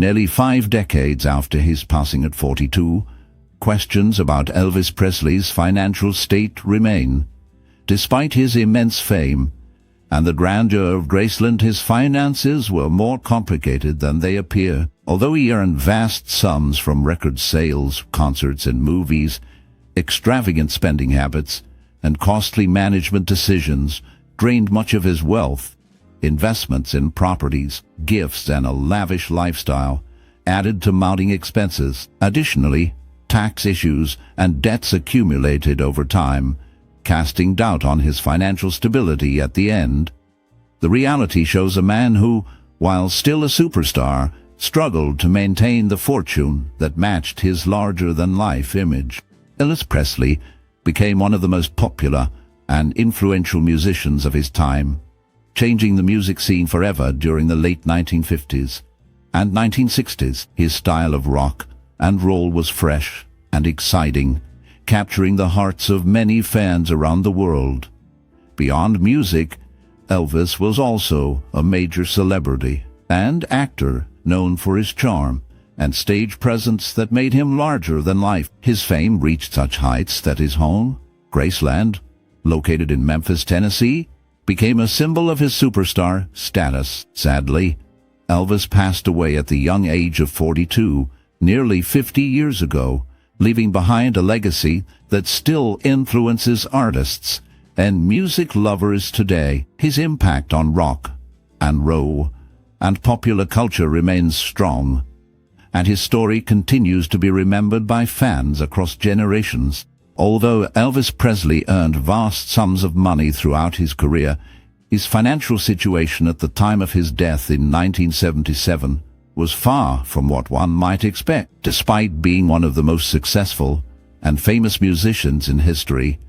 Nearly 5 decades after his passing at 42, questions about Elvis Presley's financial state remain. Despite his immense fame and the grandeur of Graceland, his finances were more complicated than they appear. Although he earned vast sums from record sales, concerts and movies, extravagant spending habits and costly management decisions drained much of his wealth. Investments in properties, gifts, and a lavish lifestyle added to mounting expenses. Additionally, tax issues and debts accumulated over time, casting doubt on his financial stability at the end. The reality shows a man who, while still a superstar, struggled to maintain the fortune that matched his larger-than-life image. Elvis Presley became one of the most popular and influential musicians of his time, changing the music scene forever during the late 1950s and 1960s. His style of rock and roll was fresh and exciting, capturing the hearts of many fans around the world. Beyond music, Elvis was also a major celebrity and actor known for his charm and stage presence that made him larger than life. His fame reached such heights that his home, Graceland, located in Memphis, Tennessee, became a symbol of his superstar status. Sadly, Elvis passed away at the young age of 42, nearly 50 years ago, leaving behind a legacy that still influences artists and music lovers today. His impact on rock and roll and popular culture remains strong, and his story continues to be remembered by fans across generations. Although Elvis Presley earned vast sums of money throughout his career, his financial situation at the time of his death in 1977 was far from what one might expect. Despite being one of the most successful and famous musicians in history,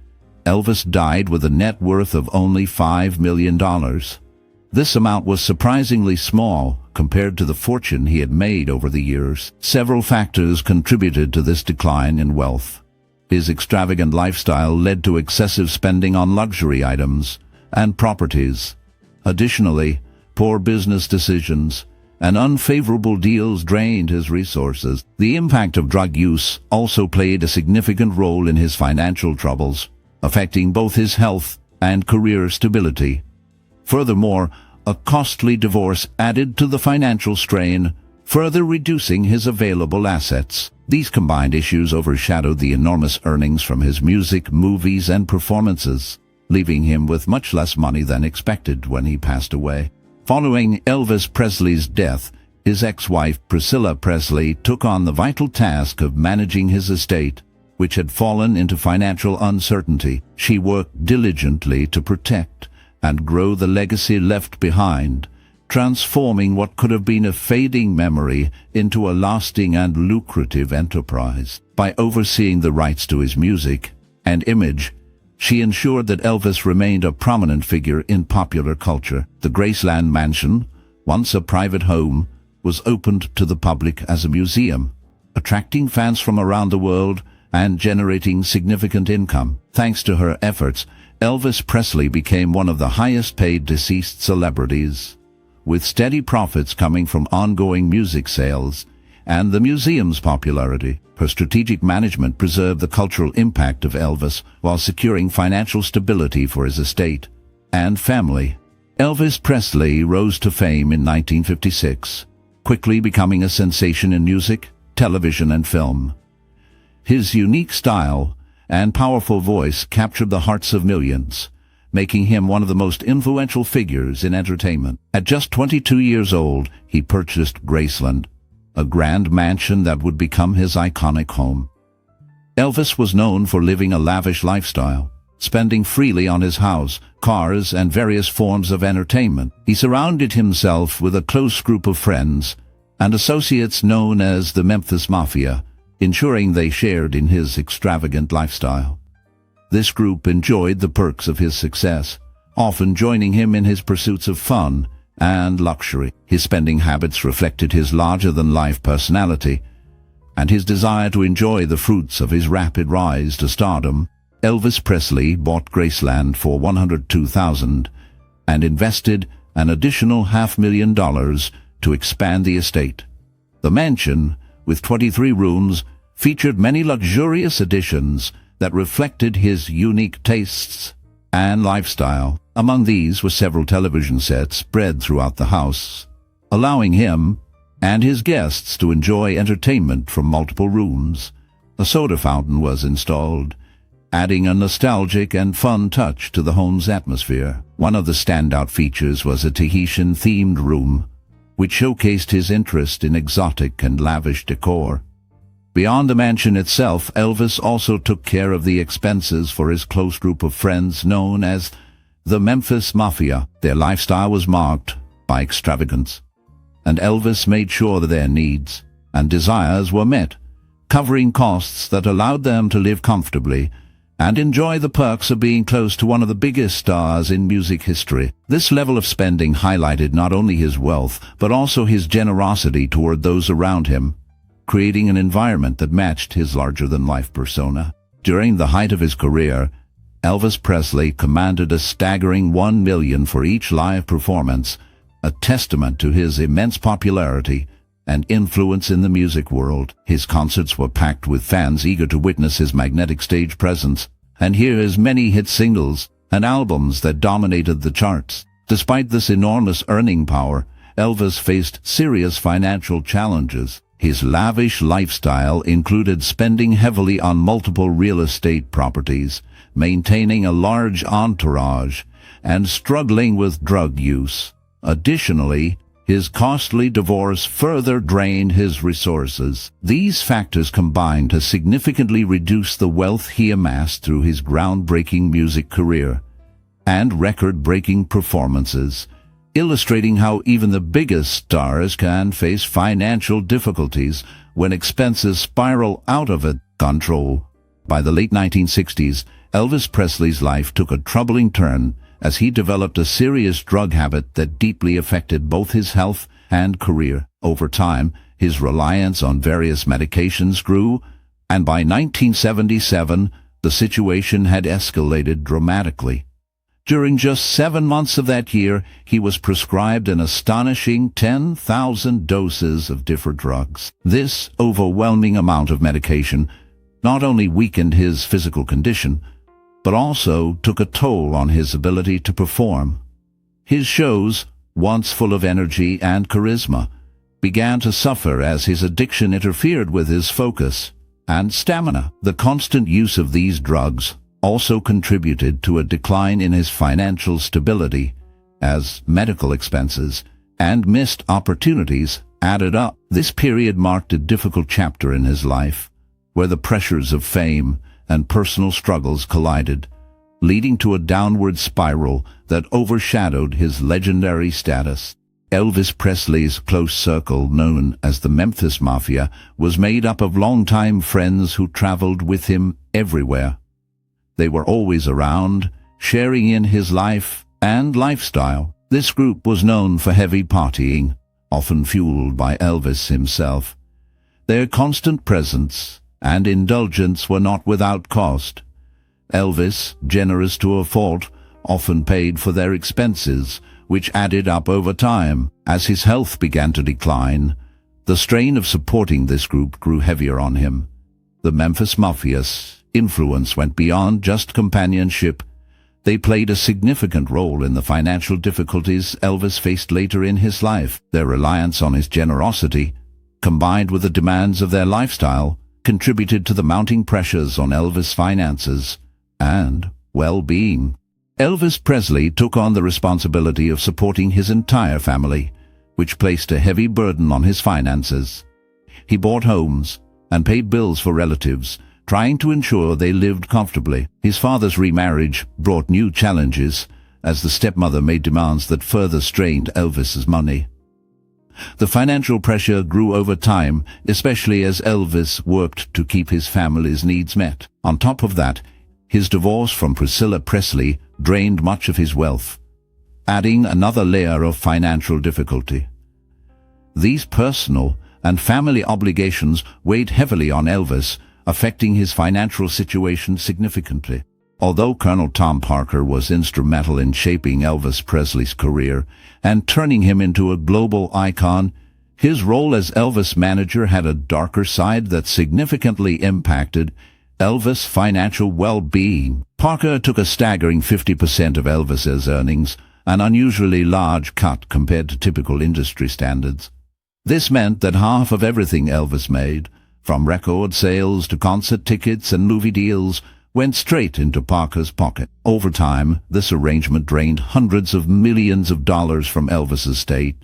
Elvis died with a net worth of only $5 million. This amount was surprisingly small compared to the fortune he had made over the years. Several factors contributed to this decline in wealth. His extravagant lifestyle led to excessive spending on luxury items and properties. Additionally, poor business decisions and unfavorable deals drained his resources. The impact of drug use also played a significant role in his financial troubles, affecting both his health and career stability. Furthermore, a costly divorce added to the financial strain, further reducing his available assets. These combined issues overshadowed the enormous earnings from his music, movies, and performances, leaving him with much less money than expected when he passed away. Following Elvis Presley's death, his ex-wife Priscilla Presley took on the vital task of managing his estate, which had fallen into financial uncertainty. She worked diligently to protect and grow the legacy left behind, transforming what could have been a fading memory into a lasting and lucrative enterprise. By overseeing the rights to his music and image, she ensured that Elvis remained a prominent figure in popular culture. The Graceland Mansion, once a private home, was opened to the public as a museum, attracting fans from around the world and generating significant income. Thanks to her efforts, Elvis Presley became one of the highest-paid deceased celebrities, with steady profits coming from ongoing music sales and the museum's popularity. Her strategic management preserved the cultural impact of Elvis while securing financial stability for his estate and family. Elvis Presley rose to fame in 1956, quickly becoming a sensation in music, television, and film. His unique style and powerful voice captured the hearts of millions, making him one of the most influential figures in entertainment. At just 22 years old, he purchased Graceland, a grand mansion that would become his iconic home. Elvis was known for living a lavish lifestyle, spending freely on his house, cars, and various forms of entertainment. He surrounded himself with a close group of friends and associates known as the Memphis Mafia, ensuring they shared in his extravagant lifestyle. This group enjoyed the perks of his success, often joining him in his pursuits of fun and luxury. His spending habits reflected his larger-than-life personality and his desire to enjoy the fruits of his rapid rise to stardom. Elvis Presley bought Graceland for $102,000 and invested an additional $500,000 to expand the estate. The mansion, with 23 rooms, featured many luxurious additions that reflected his unique tastes and lifestyle. Among these were several television sets spread throughout the house, allowing him and his guests to enjoy entertainment from multiple rooms. A soda fountain was installed, adding a nostalgic and fun touch to the home's atmosphere. One of the standout features was a Tahitian-themed room, which showcased his interest in exotic and lavish decor. Beyond the mansion itself, Elvis also took care of the expenses for his close group of friends known as the Memphis Mafia. Their lifestyle was marked by extravagance, and Elvis made sure that their needs and desires were met, covering costs that allowed them to live comfortably and enjoy the perks of being close to one of the biggest stars in music history. This level of spending highlighted not only his wealth, but also his generosity toward those around him, creating an environment that matched his larger-than-life persona. During the height of his career, Elvis Presley commanded a staggering $1 million for each live performance, a testament to his immense popularity and influence in the music world. His concerts were packed with fans eager to witness his magnetic stage presence and hear his many hit singles and albums that dominated the charts. Despite this enormous earning power, Elvis faced serious financial challenges. His lavish lifestyle included spending heavily on multiple real estate properties, maintaining a large entourage, and struggling with drug use. Additionally, his costly divorce further drained his resources. These factors combined to significantly reduce the wealth he amassed through his groundbreaking music career and record-breaking performances, illustrating how even the biggest stars can face financial difficulties when expenses spiral out of control. By the late 1960s, Elvis Presley's life took a troubling turn as he developed a serious drug habit that deeply affected both his health and career. Over time, his reliance on various medications grew, and by 1977, the situation had escalated dramatically. During just 7 months of that year, he was prescribed an astonishing 10,000 doses of different drugs. This overwhelming amount of medication not only weakened his physical condition, but also took a toll on his ability to perform. His shows, once full of energy and charisma, began to suffer as his addiction interfered with his focus and stamina. The constant use of these drugs also contributed to a decline in his financial stability, as medical expenses and missed opportunities added up. This period marked a difficult chapter in his life, where the pressures of fame and personal struggles collided, leading to a downward spiral that overshadowed his legendary status. Elvis Presley's close circle, known as the Memphis Mafia, was made up of longtime friends who traveled with him everywhere. They were always around, sharing in his life and lifestyle. This group was known for heavy partying, often fueled by Elvis himself. Their constant presence and indulgence were not without cost. Elvis, generous to a fault, often paid for their expenses, which added up over time. As his health began to decline, the strain of supporting this group grew heavier on him. The Memphis Mafia's influence went beyond just companionship. They played a significant role in the financial difficulties Elvis faced later in his life. Their reliance on his generosity, combined with the demands of their lifestyle, contributed to the mounting pressures on Elvis' finances and well-being. Elvis Presley took on the responsibility of supporting his entire family, which placed a heavy burden on his finances. He bought homes and paid bills for relatives, trying to ensure they lived comfortably. His father's remarriage brought new challenges, as the stepmother made demands that further strained Elvis's money. The financial pressure grew over time, especially as Elvis worked to keep his family's needs met. On top of that, his divorce from Priscilla Presley drained much of his wealth, adding another layer of financial difficulty. These personal and family obligations weighed heavily on Elvis, affecting his financial situation significantly. Although Colonel Tom Parker was instrumental in shaping Elvis Presley's career and turning him into a global icon, His role as Elvis manager had a darker side that significantly impacted Elvis' financial well-being. Parker took a staggering 50% of Elvis's earnings, an unusually large cut compared to typical industry standards. This meant that half of everything Elvis made, from record sales to concert tickets and movie deals, went straight into Parker's pocket. Over time, this arrangement drained hundreds of millions of dollars from Elvis' estate.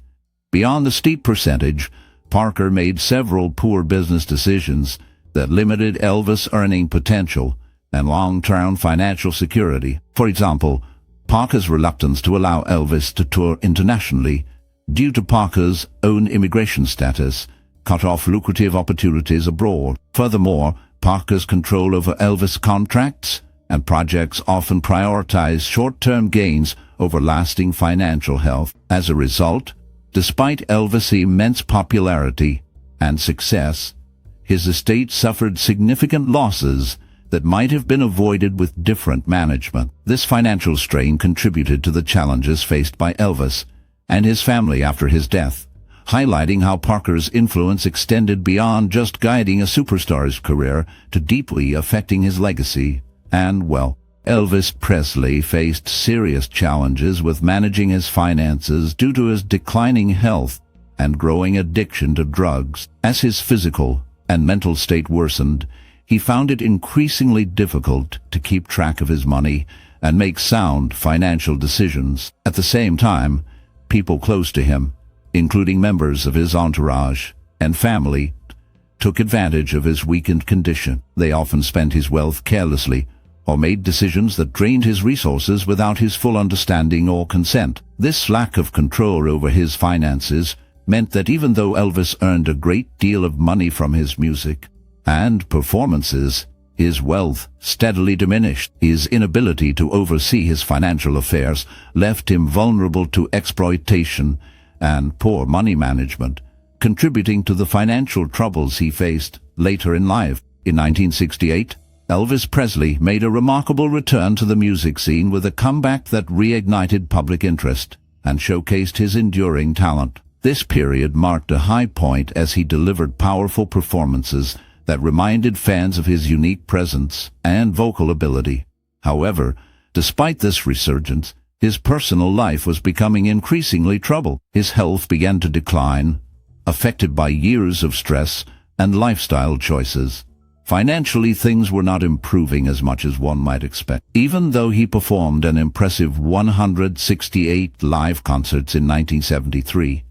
Beyond the steep percentage, Parker made several poor business decisions that limited Elvis' earning potential and long-term financial security. For example, Parker's reluctance to allow Elvis to tour internationally due to Parker's own immigration status cut off lucrative opportunities abroad. Furthermore, Parker's control over Elvis contracts and projects often prioritized short-term gains over lasting financial health. As a result, despite Elvis' immense popularity and success, his estate suffered significant losses that might have been avoided with different management. This financial strain contributed to the challenges faced by Elvis and his family after his death, highlighting how Parker's influence extended beyond just guiding a superstar's career to deeply affecting his legacy. And, well, Elvis Presley faced serious challenges with managing his finances due to his declining health and growing addiction to drugs. As his physical and mental state worsened, he found it increasingly difficult to keep track of his money and make sound financial decisions. At the same time, people close to him, including members of his entourage and family, took advantage of his weakened condition. They often spent his wealth carelessly or made decisions that drained his resources without his full understanding or consent. This lack of control over his finances meant that even though Elvis earned a great deal of money from his music and performances, his wealth steadily diminished. His inability to oversee his financial affairs left him vulnerable to exploitation and poor money management, contributing to the financial troubles he faced later in life. In 1968, Elvis Presley made a remarkable return to the music scene with a comeback that reignited public interest and showcased his enduring talent. This period marked a high point as he delivered powerful performances that reminded fans of his unique presence and vocal ability. However, despite this resurgence, his personal life was becoming increasingly troubled. His health began to decline, affected by years of stress and lifestyle choices. Financially, things were not improving as much as one might expect. Even though he performed an impressive 168 live concerts in 1973,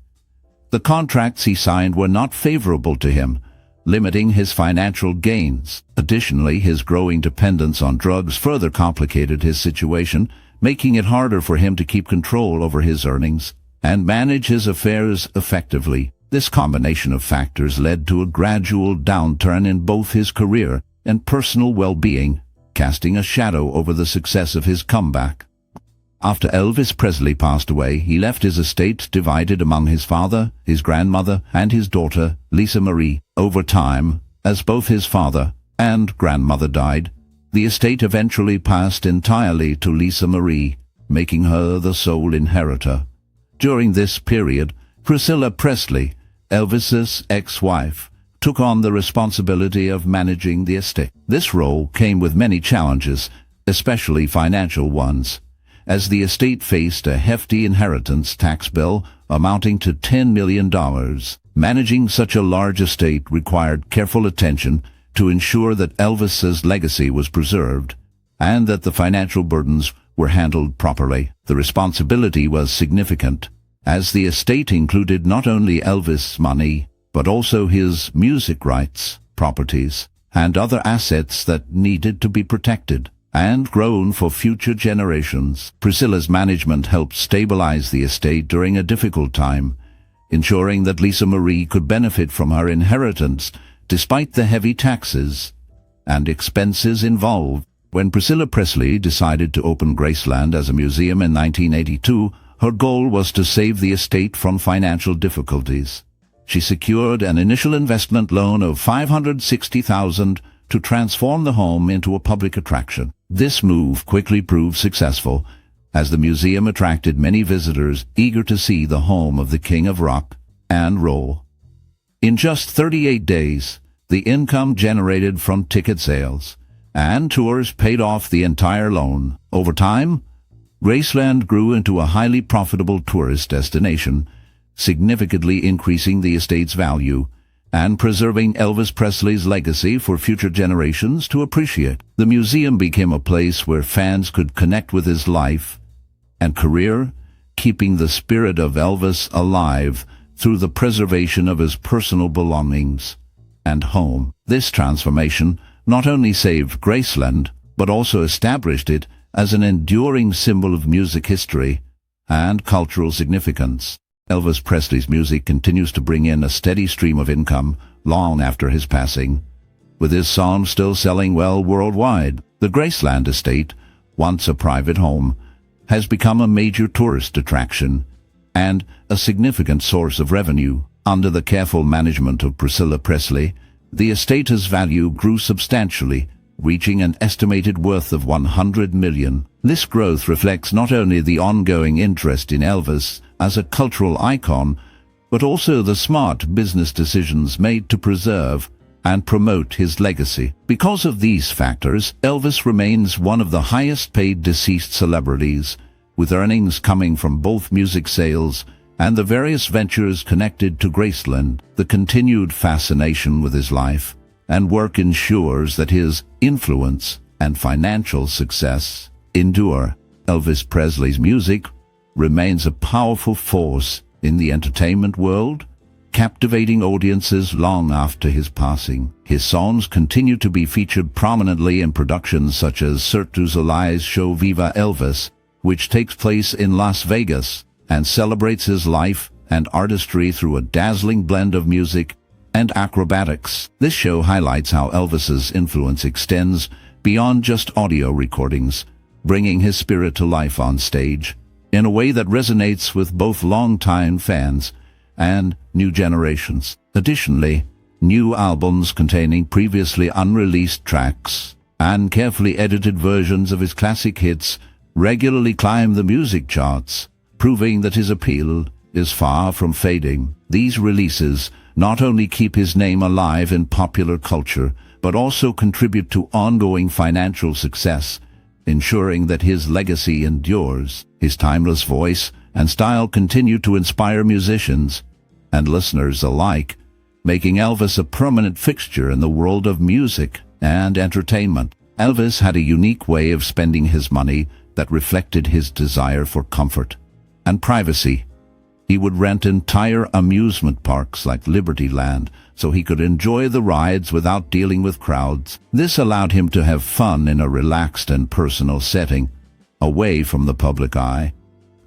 the contracts he signed were not favorable to him, limiting his financial gains. Additionally, his growing dependence on drugs further complicated his situation, making it harder for him to keep control over his earnings and manage his affairs effectively. This combination of factors led to a gradual downturn in both his career and personal well-being, casting a shadow over the success of his comeback. After Elvis Presley passed away, he left his estate divided among his father, his grandmother, and his daughter, Lisa Marie. Over time, as both his father and grandmother died, the estate eventually passed entirely to Lisa Marie, making her the sole inheritor. During this period, Priscilla Presley, Elvis's ex-wife, took on the responsibility of managing the estate. This role came with many challenges, especially financial ones, as the estate faced a hefty inheritance tax bill amounting to $10 million. Managing such a large estate required careful attention to ensure that Elvis's legacy was preserved and that the financial burdens were handled properly. The responsibility was significant, as the estate included not only Elvis' money, but also his music rights, properties, and other assets that needed to be protected and grown for future generations. Priscilla's management helped stabilize the estate during a difficult time, ensuring that Lisa Marie could benefit from her inheritance despite the heavy taxes and expenses involved. When Priscilla Presley decided to open Graceland as a museum in 1982, her goal was to save the estate from financial difficulties. She secured an initial investment loan of $560,000 to transform the home into a public attraction. This move quickly proved successful, as the museum attracted many visitors eager to see the home of the King of Rock and Roll. In just 38 days, the income generated from ticket sales and tours paid off the entire loan. Over time, Graceland grew into a highly profitable tourist destination, significantly increasing the estate's value and preserving Elvis Presley's legacy for future generations to appreciate. The museum became a place where fans could connect with his life and career, keeping the spirit of Elvis alive through the preservation of his personal belongings and home. This transformation not only saved Graceland, but also established it as an enduring symbol of music history and cultural significance. Elvis Presley's music continues to bring in a steady stream of income long after his passing, with his songs still selling well worldwide. The Graceland estate, once a private home, has become a major tourist attraction and a significant source of revenue. Under the careful management of Priscilla Presley, the estate's value grew substantially, reaching an estimated worth of $100 million. This growth reflects not only the ongoing interest in Elvis as a cultural icon, but also the smart business decisions made to preserve and promote his legacy. Because of these factors, Elvis remains one of the highest-paid deceased celebrities, with earnings coming from both music sales and the various ventures connected to Graceland. The continued fascination with his life and work ensures that his influence and financial success endure. Elvis Presley's music remains a powerful force in the entertainment world, captivating audiences long after his passing. His songs continue to be featured prominently in productions such as Cirque du Soleil's show Viva Elvis, which takes place in Las Vegas and celebrates his life and artistry through a dazzling blend of music and acrobatics. This show highlights how Elvis's influence extends beyond just audio recordings, bringing his spirit to life on stage in a way that resonates with both longtime fans and new generations. Additionally, new albums containing previously unreleased tracks and carefully edited versions of his classic hits regularly climb the music charts, proving that his appeal is far from fading. These releases not only keep his name alive in popular culture, but also contribute to ongoing financial success, ensuring that his legacy endures. His timeless voice and style continue to inspire musicians and listeners alike, making Elvis a permanent fixture in the world of music and entertainment. Elvis had a unique way of spending his money that reflected his desire for comfort and privacy. He would rent entire amusement parks like Liberty Land so he could enjoy the rides without dealing with crowds. This allowed him to have fun in a relaxed and personal setting, away from the public eye.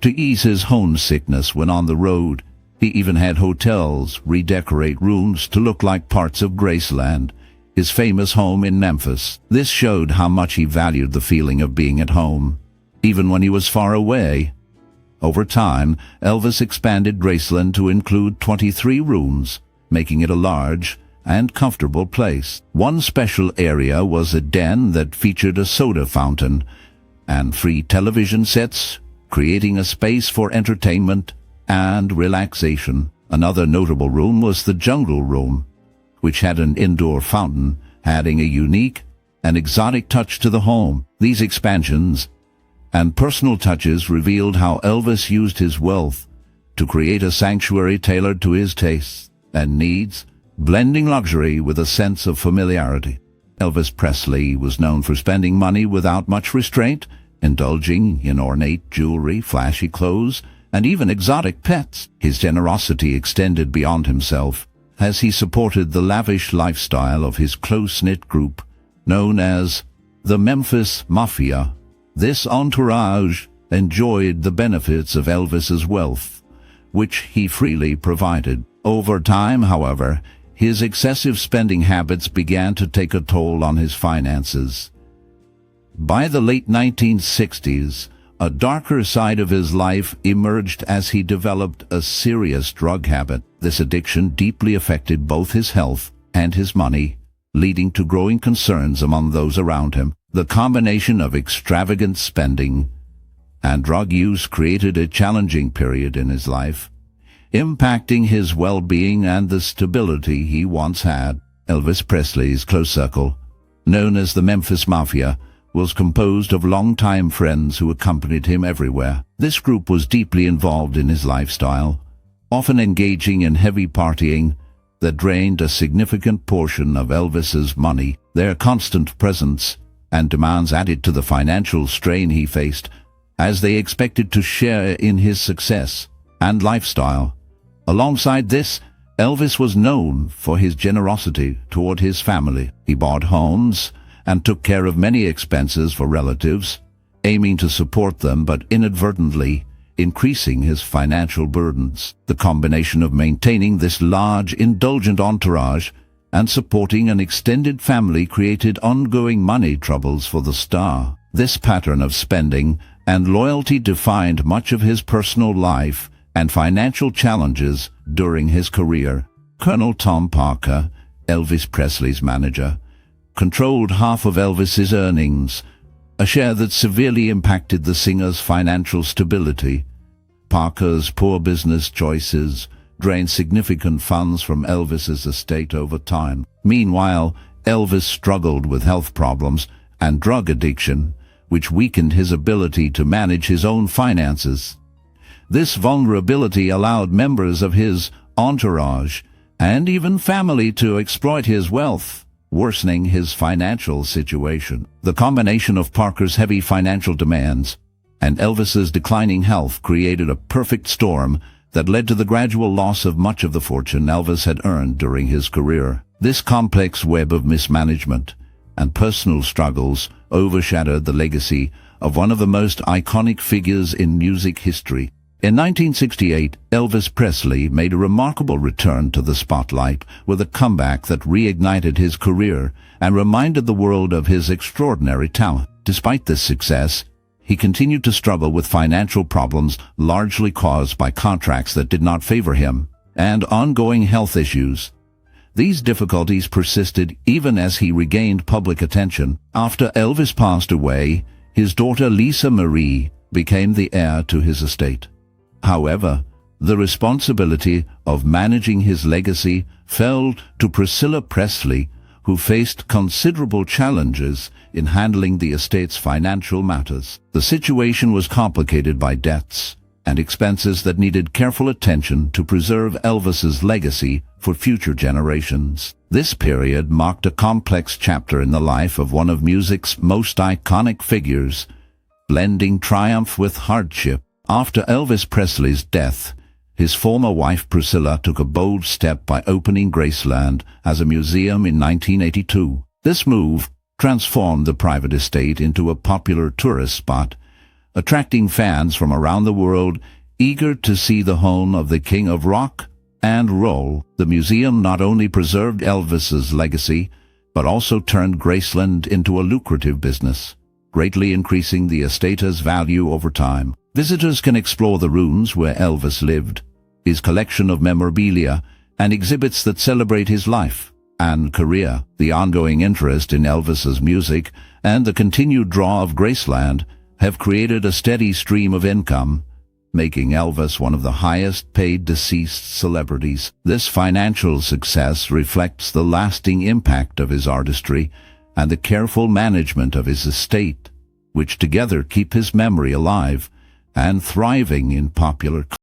To ease his homesickness when on the road, he even had hotels redecorate rooms to look like parts of Graceland, his famous home in Memphis. This showed how much he valued the feeling of being at home, even when he was far away. Over time, Elvis expanded Graceland to include 23 rooms, making it a large and comfortable place. One special area was a den that featured a soda fountain and 3 television sets, creating a space for entertainment and relaxation. Another notable room was the Jungle Room, which had an indoor fountain, adding a unique and exotic touch to the home. These expansions and personal touches revealed how Elvis used his wealth to create a sanctuary tailored to his tastes and needs, blending luxury with a sense of familiarity. Elvis Presley was known for spending money without much restraint, indulging in ornate jewelry, flashy clothes, and even exotic pets. His generosity extended beyond himself, as he supported the lavish lifestyle of his close-knit group, known as the Memphis Mafia. This entourage enjoyed the benefits of Elvis's wealth, which he freely provided. Over time, however, his excessive spending habits began to take a toll on his finances. By the late 1960s, a darker side of his life emerged as he developed a serious drug habit. This addiction deeply affected both his health and his money, leading to growing concerns among those around him. The combination of extravagant spending and drug use created a challenging period in his life, impacting his well-being and the stability he once had. Elvis Presley's close circle, known as the Memphis Mafia, was composed of longtime friends who accompanied him everywhere. This group was deeply involved in his lifestyle, often engaging in heavy partying that drained a significant portion of Elvis's money. Their constant presence and demands added to the financial strain he faced, as they expected to share in his success and lifestyle. Alongside this, Elvis was known for his generosity toward his family. He bought homes and took care of many expenses for relatives, aiming to support them but inadvertently increasing his financial burdens. The combination of maintaining this large, indulgent entourage and supporting an extended family created ongoing money troubles for the star. This pattern of spending and loyalty defined much of his personal life and financial challenges during his career. Colonel Tom Parker, Elvis Presley's manager, controlled half of Elvis's earnings, a share that severely impacted the singer's financial stability. Parker's poor business choices drained significant funds from Elvis's estate over time. Meanwhile, Elvis struggled with health problems and drug addiction, which weakened his ability to manage his own finances. This vulnerability allowed members of his entourage and even family to exploit his wealth, worsening his financial situation. The combination of Parker's heavy financial demands and Elvis's declining health created a perfect storm that led to the gradual loss of much of the fortune Elvis had earned during his career. This complex web of mismanagement and personal struggles overshadowed the legacy of one of the most iconic figures in music history. In 1968, Elvis Presley made a remarkable return to the spotlight with a comeback that reignited his career and reminded the world of his extraordinary talent. Despite this success, he continued to struggle with financial problems largely caused by contracts that did not favor him and ongoing health issues. These difficulties persisted even as he regained public attention. After Elvis passed away, his daughter Lisa Marie became the heir to his estate. However, the responsibility of managing his legacy fell to Priscilla Presley, who faced considerable challenges in handling the estate's financial matters. The situation was complicated by debts and expenses that needed careful attention to preserve Elvis's legacy for future generations. This period marked a complex chapter in the life of one of music's most iconic figures, blending triumph with hardship. After Elvis Presley's death, his former wife Priscilla took a bold step by opening Graceland as a museum in 1982. This move transformed the private estate into a popular tourist spot, attracting fans from around the world eager to see the home of the King of Rock and Roll. The museum not only preserved Elvis's legacy, but also turned Graceland into a lucrative business, greatly increasing the estate's value over time. Visitors can explore the rooms where Elvis lived, his collection of memorabilia, and exhibits that celebrate his life and career. The ongoing interest in Elvis's music and the continued draw of Graceland have created a steady stream of income, making Elvis one of the highest-paid deceased celebrities. This financial success reflects the lasting impact of his artistry and the careful management of his estate, which together keep his memory alive and thriving in popular culture.